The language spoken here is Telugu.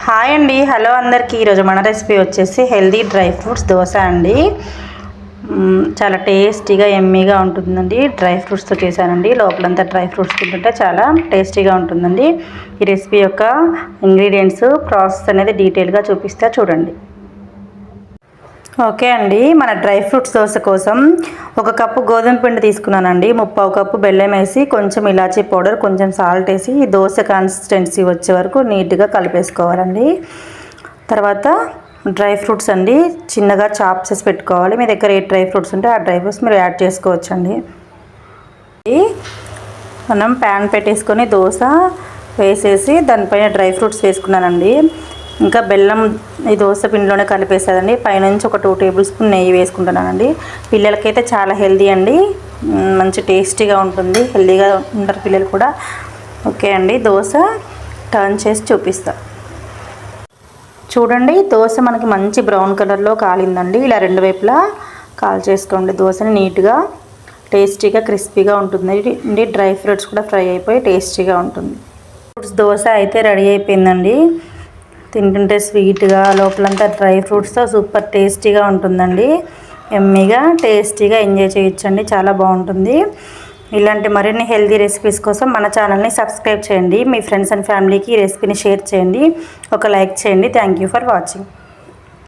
హాయ్ అండి, హలో అందరికీ. ఈరోజు మన రెసిపీ వచ్చేసి హెల్దీ డ్రై ఫ్రూట్స్ దోశ అండి. చాలా టేస్టీగా ఎమ్మీగా ఉంటుందండి. డ్రై ఫ్రూట్స్తో చేశానండి. లోపలంతా డ్రై ఫ్రూట్స్ తింటుంటే చాలా టేస్టీగా ఉంటుందండి. ఈ రెసిపీ యొక్క ఇంగ్రీడియంట్స్ ప్రాసెస్ అనేది డీటెయిల్గా చూపిస్తా చూడండి. ఓకే అండి, మన డ్రై ఫ్రూట్స్ దోశ కోసం 1 కప్పు గోధుమ పిండి తీసుకున్నానండి. 3/4 కప్పు బెల్లం వేసి, కొంచెం ఇలాచీ పౌడర్, కొంచెం సాల్ట్ వేసి ఈ దోశ కన్సిస్టెన్సీ వచ్చే వరకు నీట్గా కలిపేసుకోవాలండి. తర్వాత డ్రై ఫ్రూట్స్ అండి, చిన్నగా చాప్ చేసి పెట్టుకోవాలి. మీ దగ్గర ఏ డ్రై ఫ్రూట్స్ ఉంటే ఆ డ్రై ఫ్రూట్స్ మీరు యాడ్ చేసుకోవచ్చండి. మనం ప్యాన్ పెట్టేసుకొని దోశ వేసేసి దానిపైన డ్రై ఫ్రూట్స్ వేసుకున్నానండి. ఇంకా బెల్లం ఈ దోశ పిండిలోనే కలిపేసేదండి. పైనుంచి ఒక 2 టేబుల్ స్పూన్ నెయ్యి వేసుకుంటున్నానండి. పిల్లలకైతే చాలా హెల్దీ అండి, మంచి టేస్టీగా ఉంటుంది. హెల్దీగా ఉంటారు పిల్లలు కూడా. ఓకే అండి, దోశ టర్న్ చేసి చూపిస్తా చూడండి. దోశ మనకి మంచి బ్రౌన్ కలర్లో కాలిందండి. ఇలా 2 వైపులా కాల్ చేసుకోండి. దోశని నీట్గా టేస్టీగా క్రిస్పీగా ఉంటుంది. డ్రై ఫ్రూట్స్ కూడా ఫ్రై అయిపోయి టేస్టీగా ఉంటుంది. ఫ్రూట్స్ దోశ అయితే రెడీ అయిపోయిందండి. తింటుంటే స్వీట్గా, లోపలంతా డ్రై ఫ్రూట్స్తో సూపర్ టేస్టీగా ఉంటుందండి. ఎమ్మీగా టేస్టీగా ఎంజాయ్ చేయొచ్చండి. చాలా బాగుంటుంది. ఇలాంటి మరిన్ని హెల్తీ రెసిపీస్ కోసం మన ఛానల్ని సబ్స్క్రైబ్ చేయండి. మీ ఫ్రెండ్స్ అండ్ ఫ్యామిలీకి ఈ రెసిపీని షేర్ చేయండి. ఒక లైక్ చేయండి. Thank you for watching.